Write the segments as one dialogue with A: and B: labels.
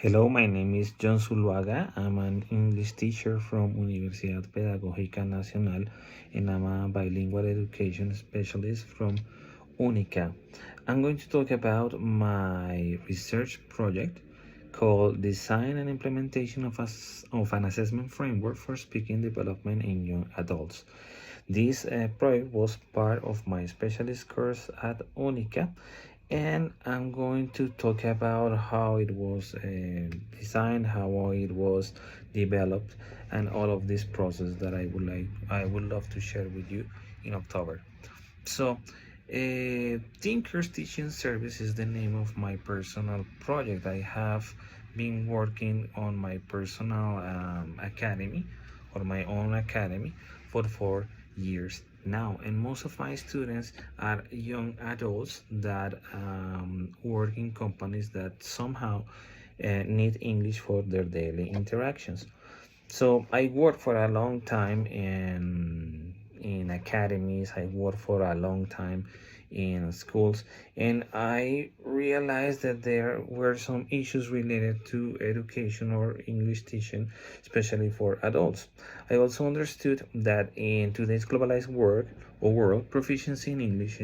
A: Hello, my name is John Zuluaga. I'm an English teacher from Universidad Pedagógica Nacional, and I'm a bilingual education specialist from UNICA. I'm going to talk about my research project called Design and Implementation of an Assessment Framework for Speaking Development in Young Adults. This project was part of my specialist course at UNICA, and I'm going to talk about how it was designed, how it was developed, and all of this process that I would love to share with you in October. So, Tinker's Teaching Service is the name of my personal project. I have been working on my personal academy or my own academy for 4 years now, and most of my students are young adults that work in companies that somehow need English for their daily interactions. So I worked for a long time in academies. I worked for a long time in schools, and I realized that there were some issues related to education or English teaching, especially for adults. I also understood that in today's globalized world, proficiency in English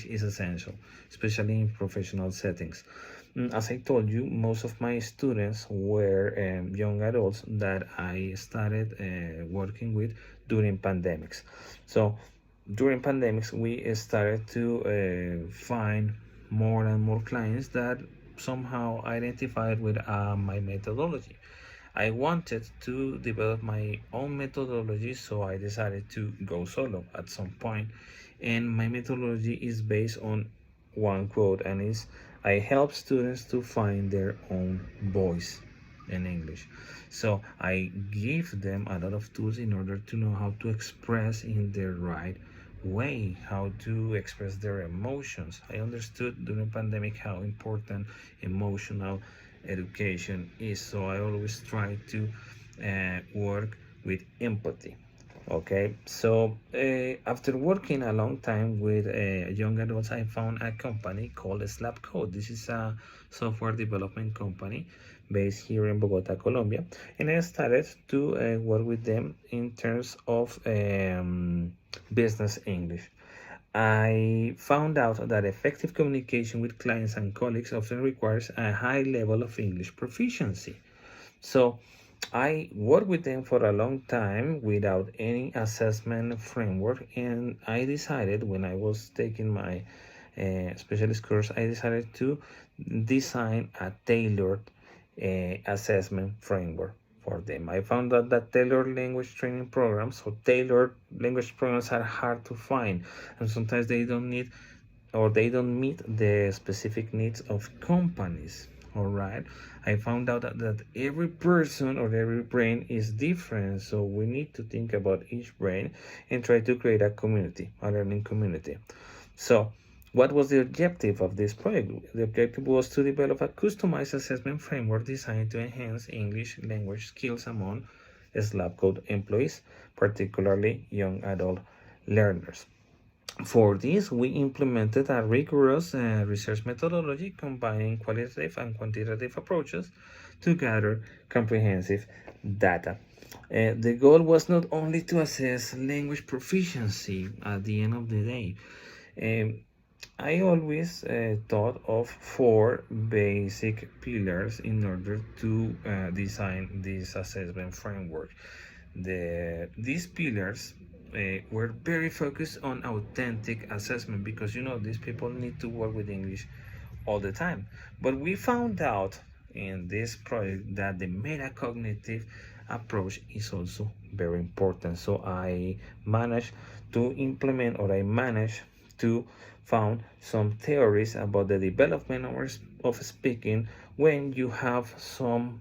A: is essential, especially in professional settings. As I told you, most of my students were young adults that I started working with during pandemics. So during pandemics, we started to find more and more clients that somehow identified with my methodology. I wanted to develop my own methodology, so I decided to go solo at some point. And my methodology is based on one quote, and is I help students to find their own voice in English. So I give them a lot of tools in order to know how to express in the right way, how to express their emotions. I understood during pandemic how important emotional education is, so I always try to work with empathy. Okay, so after working a long time with young adults, I found a company called Slap Code. This is a software development company based here in Bogota, Colombia, and I started to work with them in terms of business English. I found out that effective communication with clients and colleagues often requires a high level of English proficiency. So I worked with them for a long time without any assessment framework, and I decided when I was taking my specialist course, I decided to design a tailored assessment framework for them. I found out that tailored language training programs or tailored language programs are hard to find, and sometimes they don't need or they don't meet the specific needs of companies. All right, I found out that every person or every brain is different, so we need to think about each brain and try to create a learning community. So what was the objective of this project? The objective was to develop a customized assessment framework designed to enhance English language skills among SLAB Code employees, particularly young adult learners. For this, we implemented a rigorous research methodology combining qualitative and quantitative approaches to gather comprehensive data. The goal was not only to assess language proficiency at the end of the day. I always thought of four basic pillars in order to design this assessment framework. These pillars were very focused on authentic assessment, because these people need to work with English all the time. But we found out in this project that the metacognitive approach is also very important. So I managed I managed to found some theories about the development of speaking when you have some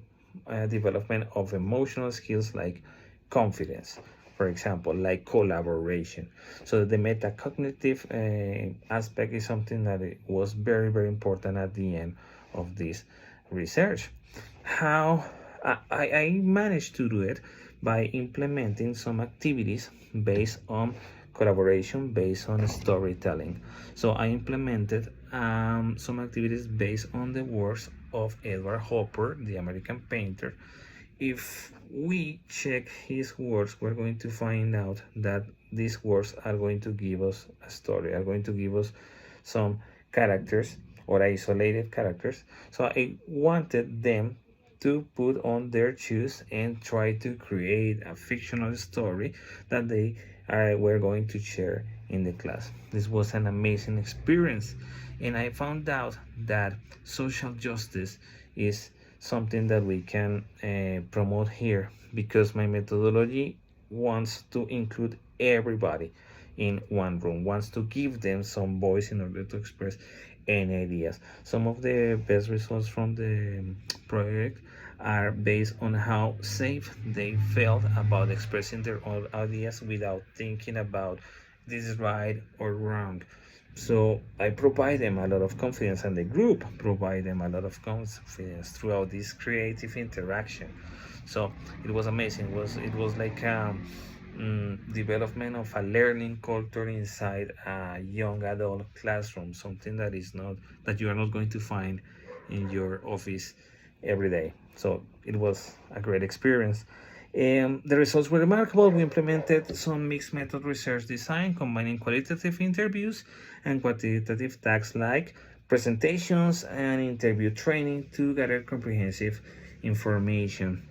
A: development of emotional skills like confidence, for example, like collaboration. So the metacognitive aspect is something that it was very, very important at the end of this research. How I managed to do it by implementing some activities based on collaboration, based on storytelling. So I implemented some activities based on the works of Edward Hopper, the American painter. If we check his works, we're going to find out that these works are going to give us a story, are going to give us some characters or isolated characters. So I wanted them to put on their shoes and try to create a fictional story that they were going to share in the class. This was an amazing experience, and I found out that social justice is something that we can promote here, because my methodology wants to include everybody in one room, wants to give them some voice in order to express any ideas. Some of the best results from the project are based on how safe they felt about expressing their own ideas without thinking about this is right or wrong. So I provide them a lot of confidence, and the group provide them a lot of confidence throughout this creative interaction. So it was amazing. It was like development of a learning culture inside a young adult classroom, something that you are not going to find in your office every day. So it was a great experience. The results were remarkable. We implemented some mixed method research design, combining qualitative interviews and quantitative tasks like presentations and interview training to gather comprehensive information.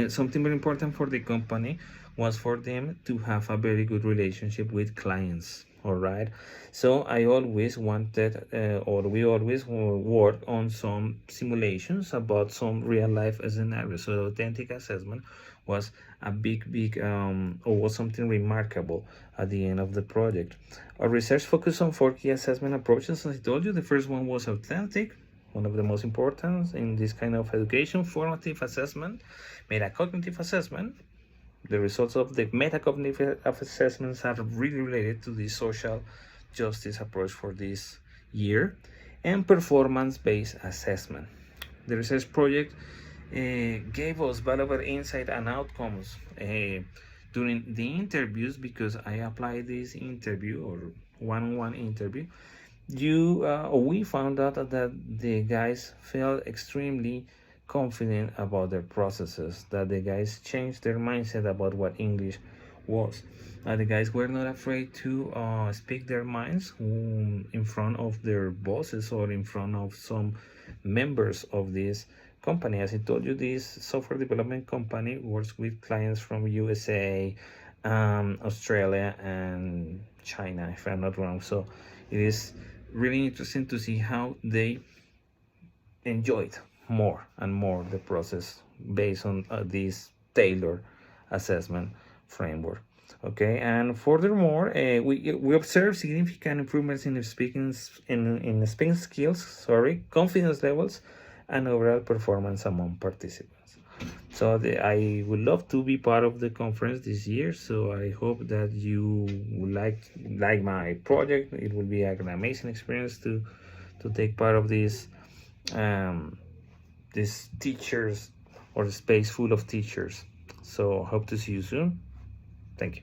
A: Something very important for the company was for them to have a very good relationship with clients. All right, so I always wanted, or we always work on some simulations about some real life scenarios. So authentic assessment was a big or was something remarkable at the end of the project. Our research focused on 4 key assessment approaches. As I told you, the first one was authentic, one of the most important in this kind of education. Formative assessment, metacognitive assessment. The results of the metacognitive assessments are really related to the social justice approach for this year. And performance-based assessment. The research project gave us valuable insight and outcomes during the interviews, because I applied this interview or one-on-one interview. We found out that the guys felt extremely confident about their processes, that the guys changed their mindset about what English was. The guys were not afraid to speak their minds in front of their bosses or in front of some members of this company. As I told you, this software development company works with clients from USA, Australia, and China, if I'm not wrong. So it is really interesting to see how they enjoyed more and more the process based on this tailored assessment framework. Okay, and furthermore, we observe significant improvements in the speaking skills, confidence levels, and overall performance among participants. So I would love to be part of the conference this year. So I hope that you would like my project. It will be an amazing experience to take part of this teachers, or the space full of teachers. So hope to see you soon. Thank you.